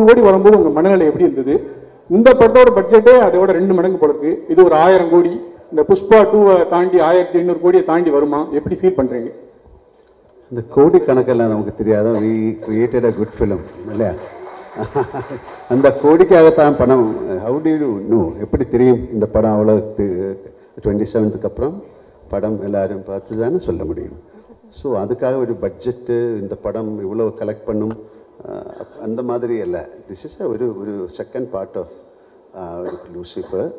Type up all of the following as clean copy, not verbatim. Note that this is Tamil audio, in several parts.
கோடி வரும்போது உங்க மனநிலை எப்படி இருந்தது? இந்த படத்தோட பட்ஜெட்டே அதோட 2 மடங்கு போடுது. இது ஒரு 1000 கோடி. இந்த புஷ்பா 2 தாண்டி 1500 கோடியை தாண்டி வருமா? எப்படி ஃபீல் பண்றீங்க? இந்த கோடி கணக்கெல்லாம் நமக்கு தெரியாத we created a good film இல்லையா? அந்த கோடிக்காகத்தான் பணம். how do you know? எப்படி தெரியும் இந்த படம் அவ்வளோ 27க்கு அப்புறம் படம் எல்லாரும் பார்த்து தானே சொல்ல முடியும். ஸோ அதுக்காக ஒரு பட்ஜெட்டு இந்த படம் இவ்வளோ கலெக்ட் பண்ணும் அந்த மாதிரி இல்லை. திஸ் இஸ் ஒரு second part of Lucifer.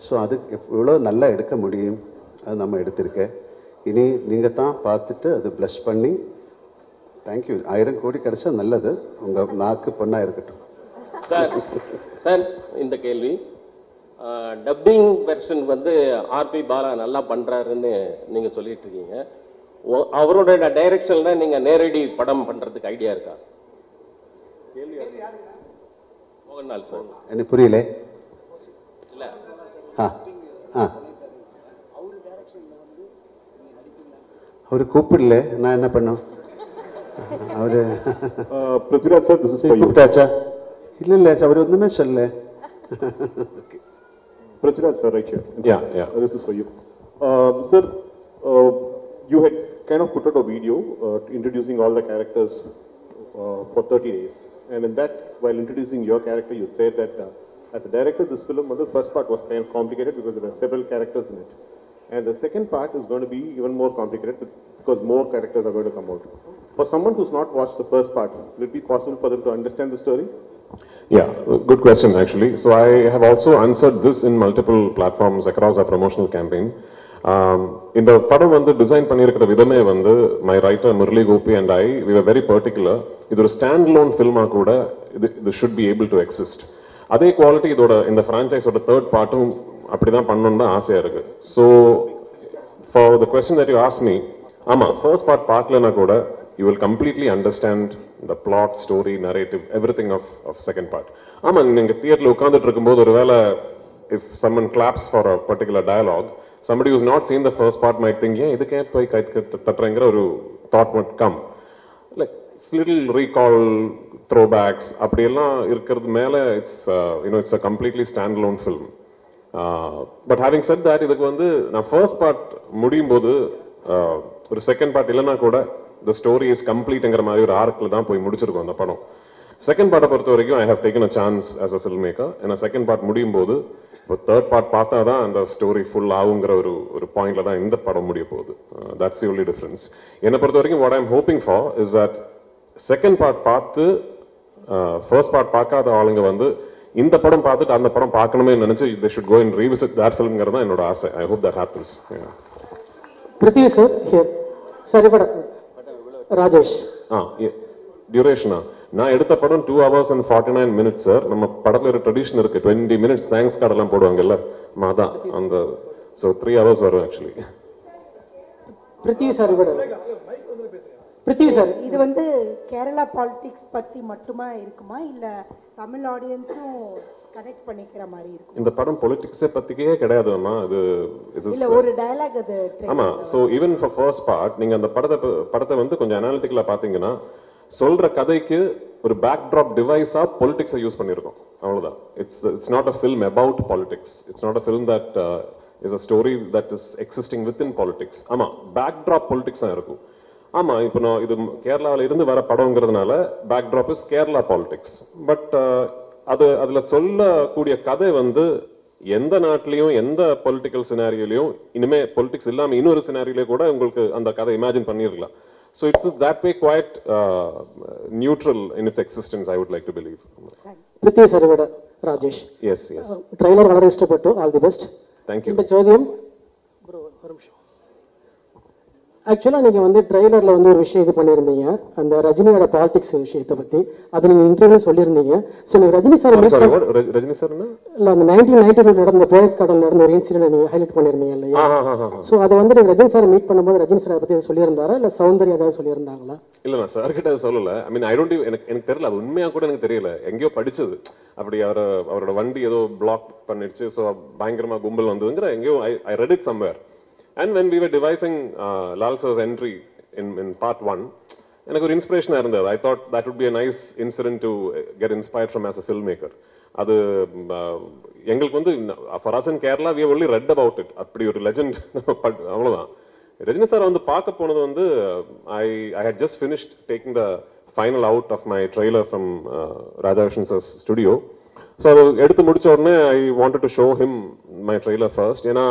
So அது எவ்வளோ நல்லா எடுக்க முடியும் அது நம்ம எடுத்திருக்கேன். இனி நீங்கள் தான் பார்த்துட்டு அது ப்ளஸ் பண்ணி தேங்க்யூ. 1000 கோடி கிடைச்சா நல்லது. உங்கள் நாக்கு பொண்ணாக இருக்கட்டும். சார் இந்த கேள்வி டப்பிங் வெர்ஷன் வந்து ஆர்பி பாலா நல்லா பண்ணுறாருன்னு நீங்கள் சொல்லிட்டு இருக்கீங்க. அவரோட டைரக்ஷன்ல நீங்கள் நேரடி படம் பண்ணுறதுக்கு ஐடியா இருக்கா? மோகன்லால் சார். எனக்கு புரியல. இல்லை அவரு கூப்பிடல, நான் என்ன பண்ணோம்? அவரு Prithviraj sir this is for you. கூப்பிட்டாச்சா? இல்லை இல்லை அவர் ஒன்றுமே சொல்லல. Prithviraj sir, right here. Yeah. This is for you. Sir, you had kind of put out a video introducing all the characters for 30 days. And in that, while introducing your character, you said that as a director, this film, the first part was kind of complicated because there were several characters in it. And the second part is going to be even more complicated because more characters are going to come out. For someone who's not watched the first part, will it be possible for them to understand the story? Yeah, good question actually. So I have also answered this in multiple platforms across our promotional campaign. இந்த படம் வந்து டிசைன் பண்ணியிருக்கிற விதமே வந்து my writer Murali Gopi and I, we were very particular. இது ஒரு standalone filma கூட இது should be able to exist. அதே குவாலிட்டி இதோட இந்த ஃப்ரான்ச்சைஸோட தேர்ட் பார்ட்டும் அப்படிதான் பண்ணணும்னு தான் ஆசையா இருக்கு. So for the question that you ask me, ஆமாம் ஃபர்ஸ்ட் பார்ட் பார்க்கலன்னா கூட you will completely understand the plot, story, narrative, everything of second part. ஆமா, நீங்க தியேட்டர்ல உட்கார்ந்துட்டு இருக்கும்போது ஒருவேளை if someone claps for a particular dialogue, somebody who's not seen the first part might think, ஏன் இதுக்கே போய் கை தட்டுறங்கிற ஒரு thought might come. Like little recall, throwbacks அப்படியெல்லாம் இருக்கிறது மேல it's a completely standalone film. But having said that, இதுக்கு வந்து நான் ஃபர்ஸ்ட் பார்ட் முடியும் போது ஒரு செகண்ட் பார்ட் இல்லைன்னா கூட the story is completeங்கிற மாதிரி ஒரு ஆர்க்ல தான் போய் முடிச்சிருக்கோம் அந்த படம். செகண்ட் பார்ட்டை பொறுத்த வரைக்கும் I have taken a chance as a filmmaker. ஏன்னா செகண்ட் பார்ட் முடியும் போது இப்போ தேர்ட் பார்ட் பார்த்தா தான் அந்த ஸ்டோரி ஃபுல் ஆகுங்கிற ஒரு பாயிண்ட்ல தான் இந்த படம் முடிய போகுது. that's the only difference. என்னை பொறுத்த வரைக்கும் what I'm hoping for is that second part பார்த்து ஃபர்ஸ்ட் பார்ட் பார்க்காத ஆளுங்க வந்து இந்த படம் பார்த்துட்டு அந்த படம் பார்க்கணுமே நினைச்சு they should go and revisit that filmங்கிறது தான் என்னோட ஆசை. I hope that happens. Prithvi sir here. Sorry but Rajesh. டியூரேஷனா நான் எடுத்த படம் 2 hours and 49 minutes சார். நம்ம படத்துல ஒரு ட்ரெடிஷன் இருக்கு 20 minutes தேங்க்ஸ் கார்டு எல்லாம் போடுவாங்கல்ல, அதான் அந்த ஸோ 3 hours வரும் ஆக்சுவலி. பிருத்திவி சார் பிருத்திவி சார் இது வந்து கேரளா பாலிடிக்ஸ் பத்தி மட்டுமா இருக்குமா இல்ல தமிழ் ஆடியன்ஸும் கனெக்ட் பண்ணிக்கிற மாதிரி இருக்கும்? இந்த படம் பொலிட்டிக்ஸை பத்திக்கே கிடையாதுமா. இது இல்ல ஒரு டயலாக் அது. ஆமா, so even for first part நீங்க அந்த படத்தை வந்து கொஞ்சம் அனாலிட்டிக்கலா பாத்தீங்கன்னா சொல்ற கதைக்கு ஒரு பேக் ட்ராப் டிவைஸா பொலிட்டிக்ஸை யூஸ் பண்ணிருக்கோம், அவ்வளவுதான். It's not a film about politics. It's not a film that is a story that is existing within politics. ஆமா, பேக் ட்ராப் பொலிட்டிக்ஸ் தான் இருக்கும். ஆமா, இப்போ நான் இது கேரளாவில் இருந்து வர படங்கிறதுனால backdrop is Kerala politics. But அதுல சொல்லக்கூடிய கதை வந்து எந்த நாட்டிலையும் எந்த பொலிட்டிக்கல் சினாரியோலையும் இனிமே பொலிட்டிக்ஸ் இல்லாம இன்னொரு சினாரியிலே கூட உங்களுக்கு அந்த கதை இமேஜின் பண்ணிடலாம். So it's just that way quite neutral in its existence, I would like to believe. Prithvi Sarvada, Rajesh. Yes. Trailer വളരെ ഇഷ്ടപ്പെട്ടു. All the best. Thank you. இந்த ചോദ്യം bro ஒரு நிமிஷம். ஆக்சுவலாக நீங்கள் வந்து ட்ரெய்லரில் வந்து ஒரு விஷயம் இது பண்ணியிருந்தீங்க, அந்த ரஜினியோட பாலிடிக்ஸ் விஷயத்தை பற்றி. அது நீங்கள் இன்டர்வியூ சொல்லியிருந்தீங்க. ஸோ நீங்கள் ரஜினி சார் ரஜினி சார் இல்லை அந்த 1992 நடந்த போயஸ் கார்டன் நடந்த ஒரு இன்சிடென்ட் நீங்கள் ஹைலைட் பண்ணியிருந்தீங்க இல்லையா? ஸோ அதை வந்து நீங்கள் ரஜினி சார் மீட் பண்ணும்போது ரஜினி சார் அதை பற்றி சொல்லியிருந்தாரா இல்லை சௌந்தர்யா ஏதாவது சொல்லியிருந்தாங்களா? இல்லை, நான் சார் கிட்ட சொல்லலை. ஐ மீன் எனக்கு தெரியல, அது உண்மையாக கூட எனக்கு தெரியல. எங்கேயோ படிச்சது அப்படி அவரோட வண்டி ஏதோ பிளாக் பண்ணிடுச்சு, ஸோ பயங்கரமாக கும்பல் வந்ததுங்கிற எங்கேயோ I read it somewhere. And when we were devising Lal sir's entry in part 1, எனக்கு ஒரு இன்ஸ்பிரேஷனாக இருந்தது. I thought that would be a nice incident to get inspired from as a filmmaker. அது எங்களுக்கு வந்து for us in Kerala we have only read about it. அப்படி ஒரு லெஜெண்ட் அவ்வளோதான். ரஜினி சார் வந்து பார்க்க போனது வந்து I had just finished taking the final out of my trailer from Raja Vishan sir's studio. So அது எடுத்து முடிச்ச உடனே I wanted to show him my trailer first. ஏன்னா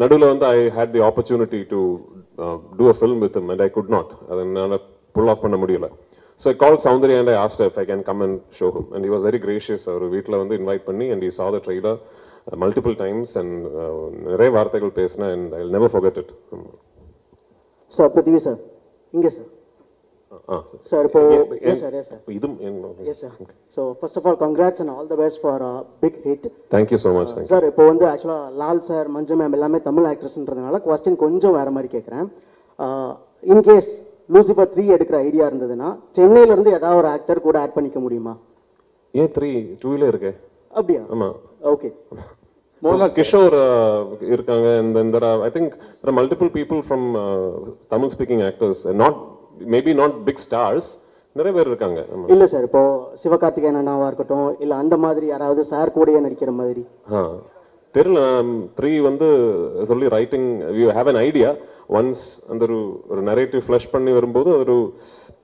நடுவில் வந்து I had the opportunity to do a film with him and I could not. அதை என்னால் pull off பண்ண முடியல. So I called Soundarya and I asked her if I can come and show him. And he was very gracious. அவர் வீட்டில் வந்து invite பண்ணி and he saw the trailer multiple times and நிறைய வார்த்தைகள் பேசினேன் and I'll never forget it. Sir Prithvi sir இங்கே சார் சார் இப்போ எஸ் சார் இதும் yes sir so first of all congrats and all the best for big hit. Thank you so much. Sir இப்போ வந்து ஆக்சுவலாக லால் சார் மஞ்சு மேம் எல்லாமே தமிழ் ஆக்ட்ரஸ்ன்றதுனால கொஸ்டின் கொஞ்சம் வேறு மாதிரி கேட்குறேன். இன்கேஸ் லூசிஃபர் 3 எடுக்கிற ஐடியா இருந்ததுன்னா சென்னையிலேருந்து ஏதாவது ஒரு ஆக்டர் கூட ஆட் பண்ணிக்க முடியுமா? ஏன் 2 இருக்கு? அப்படியா? ஆமாம். ஓகே. கிஷோர் இருக்காங்க. and there are I think there are multiple people from Tamil speaking actors, maybe not big stars, நிறைய பேர் இருக்காங்க. இல்ல சார் இப்போ சிவகார்த்திகேயன் அண்ணாவா இருக்கட்டும் இல்ல அந்த மாதிரி யாராவது சார் கூடயே நடிக்கிற மாதிரி தெரியல. 3 வந்து சொல்லி writing you have an idea once அந்த ஒரு நரேட்டிவ் ஃப்ளஷ் பண்ணி வரும்போது ஒரு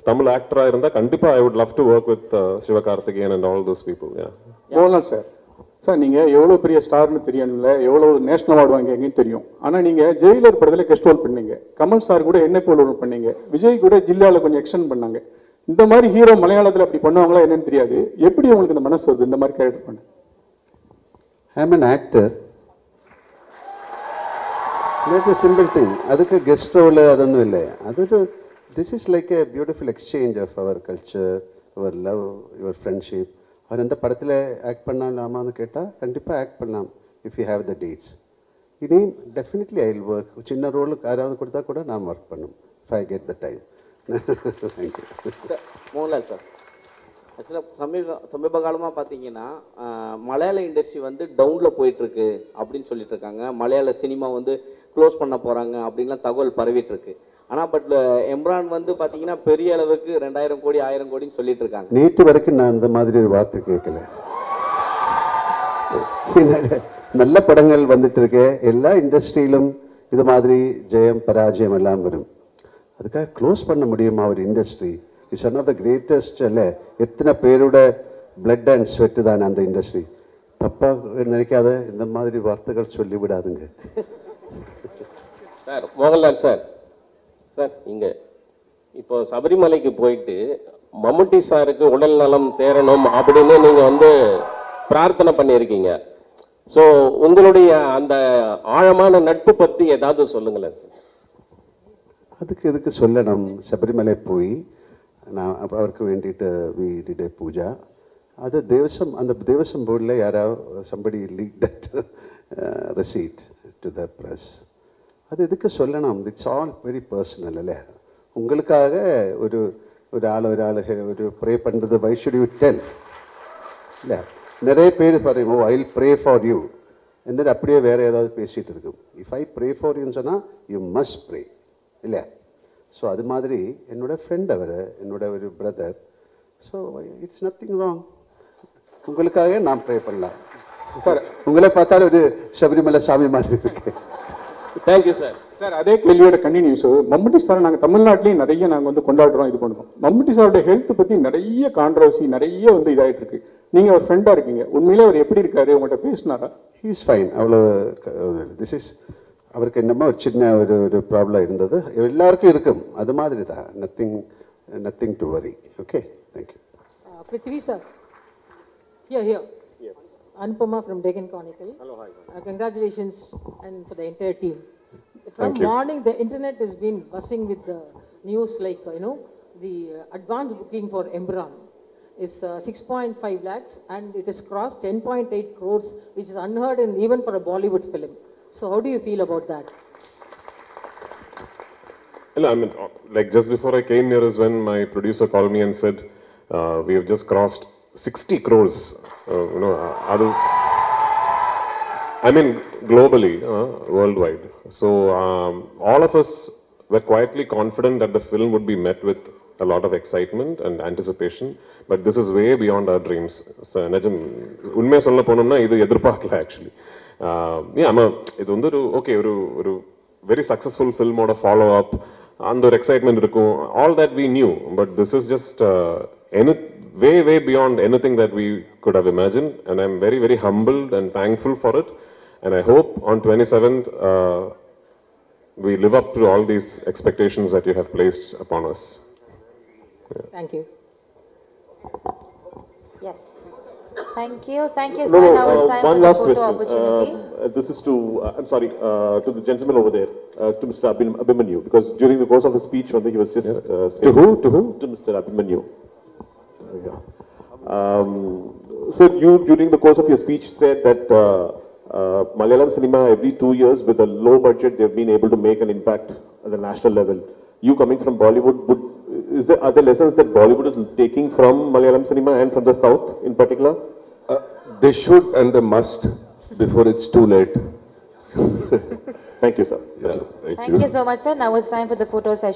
தமிழ் ஆக்டரா இருந்தா கண்டிப்பா I would love to work with Sivakarthikeyan and all those people. Mohanlal sir sir நீங்கள் எவ்வளோ பெரிய ஸ்டார்னு தெரியணும்ல, எவ்வளோ நேஷனல் அவார்டு வாங்கிங்கன்னு தெரியும். ஆனால் நீங்கள் ஜெயிலர் படத்தில் கெஸ்ட் ரோல் பண்ணீங்க, கமல் சார் கூட என்ன போல் ரோல் பண்ணீங்க, விஜய் கூட ஜில்லாவில் கொஞ்சம் எக்ஸ்டெண்ட் பண்ணாங்க. இந்த மாதிரி ஹீரோ மலையாளத்தில் அப்படி பண்ணுவாங்களா என்னன்னு தெரியாது. எப்படி உங்களுக்கு இந்த மனசு வருது இந்த மாதிரி கேரக்டர் பண்ண? ஐ ஆம் an actor. That's a simple thing. அதுக்கு கெஸ்ட் ரோல் அதொന്നും இல்லை. அതൊരു this is like a beautiful exchange of our culture, our love, your friendship. அவர் எந்த படத்தில் ஆக்ட் பண்ணலாமான்னு கேட்டால் கண்டிப்பாக ஆக்ட் பண்ணலாம் if you have the dates. இனி டெஃபினெட்லி ஐ வில் ஒர்க். சின்ன ரோலுக்கு யாராவது கொடுத்தா கூட நான் ஒர்க் பண்ணும் if I get the time. Thank you. Mohanlal sir ஆக்சுவலாக சமீப காலமாக பார்த்தீங்கன்னா மலையாள இண்டஸ்ட்ரி வந்து டவுனில் போயிட்டுருக்கு அப்படின்னு சொல்லிட்டு இருக்காங்க. மலையாள சினிமா வந்து க்ளோஸ் பண்ண போகிறாங்க அப்படின்லாம் தகவல் பரவிட்டு இருக்கு. ஆனால் பட் எம்ரான் வந்து பார்த்தீங்கன்னா பெரிய அளவுக்கு 2000 கோடி 1000 கோடின்னு சொல்லிட்டு இருக்காங்க. நேற்று வரைக்கும் நான் அந்த மாதிரி ஒரு வார்த்தை கேட்கல. நல்ல படங்கள் வந்துட்டு இருக்கு. எல்லா இண்டஸ்ட்ரியிலும் இது மாதிரி ஜெயம் பராஜயம் எல்லாம் வரும். அதுக்காக க்ளோஸ் பண்ண முடியுமா ஒரு industry? It's one of the greatest. இல்லை எத்தனை பேரோட பிளட் அண்ட் ஸ்வெட்டு தானே அந்த இண்டஸ்ட்ரி. தப்பாக நினைக்காத இந்த மாதிரி வார்த்தைகள் சொல்லிவிடாதுங்க. சார் மோகன்லால் சார் சார் இங்கே இப்போ சபரிமலைக்கு போயிட்டு மம்முட்டி சாருக்கு உடல் நலம் தேரணும் அப்படின்னு நீங்கள் வந்து பிரார்த்தனை பண்ணியிருக்கீங்க. ஸோ உங்களுடைய அந்த ஆழமான நட்பு பற்றி ஏதாவது சொல்லுங்களேன் சார். அதுக்கு எதுக்கு சொல்லணும்? சபரிமலை போய் நான் அவருக்கு வேண்டிட்டு வீடிட பூஜா அது தேவசம் அந்த தேவசம் போர்டில் யாராவது somebody leak that receipt to the press. அது எதுக்கு சொல்லணும்? It's all very personal. இல்லை உங்களுக்காக ஒரு ஆள் ஒரு ப்ரே பண்ணுறது வை ஷுட் யூ டெல்? இல்லை நிறைய பேர் பாருங்க I will pray for you എന്നിട്ട് அப்படியே வேறு ஏதாவது பேசிகிட்டு இருக்கும். இஃப் ஐ ப்ரே ஃபார் யூன்னு சொன்னால் யூ மஸ்ட் ப்ரே இல்லை. ஸோ அது மாதிரி என்னோட ஃப்ரெண்ட் அவர் என்னோட ஒரு brother. So it's nothing wrong. உங்களுக்காக நான் ப்ரே பண்ணலாம் சார். உங்களை பார்த்தாலும் ஒரு சபரிமலை சாமி மாதிரி இருக்கு. Thank you sir. சார் அதே கேள்வியோட கண்டினியூஸ். மம்முட்டி சார் நாங்கள் தமிழ்நாட்டிலையும் நிறைய நாங்கள் வந்து கொண்டாடுறோம், இது பண்ணுறோம். மம்முட்டி சாரோட ஹெல்த் பற்றி நிறைய கான்ட்ரவர்சி நிறைய வந்து இதாகிட்டு இருக்கு. நீங்கள் ஒரு ஃப்ரெண்டாக இருக்கீங்க, உண்மையிலே அவர் எப்படி இருக்காரு? உங்கள்கிட்ட பேசினாரா? He is fine. அவ்வளோ திஸ் இஸ் அவருக்கு என்னமோ ஒரு சின்ன ஒரு ப்ராப்ளம் இருந்தது. எல்லாருக்கும் இருக்கும் அது மாதிரி தான். Nothing to worry. Okay thank you. Prithvi sir. Here. Yes. Anupama from Deccan Chronicle. Hello, hi. Congratulations and for the entire team. From morning, the internet has been buzzing with the news like, the advance booking for Emran is 6.5 lakhs and it has crossed 10.8 crores, which is unheard in even for a Bollywood film. So how do you feel about that? Well, I mean, like just before I came here is when my producer called me and said, we have just crossed 60 crores. I mean, globally, worldwide. So all of us were quietly confident that the film would be met with a lot of excitement and anticipation, but this is way beyond our dreams. So, Najam, உண்மையா சொல்ல போனோம்னா இது எதிர்பார்க்கல actually. இது வந்து ஒரு very successful film ஓட follow up, and the excitement இருக்கும், all that we knew, but this is just way beyond anything that we could have imagined, and I'm very, very humbled and thankful for it, and I hope on 27th we live up to all these expectations that you have placed upon us. Thank you. Yes. Thank you, sir. No, Now it's time one for the last photo question. opportunity. This is to, I'm sorry, to the gentleman over there, to Mr. Abhimanyu, because during the course of his speech, he was just saying, To who? To Mr. Abhimanyu. Yeah. So you, during the course of your speech, said that Malayalam cinema, every 2 years, with a low budget, they've been able to make an impact at the national level. You coming from Bollywood, are there lessons that Bollywood is taking from Malayalam cinema and from the South in particular? They should and they must before it's too late. Thank you, sir. Yeah, Thank you so much, sir. Now it's time for the photo session.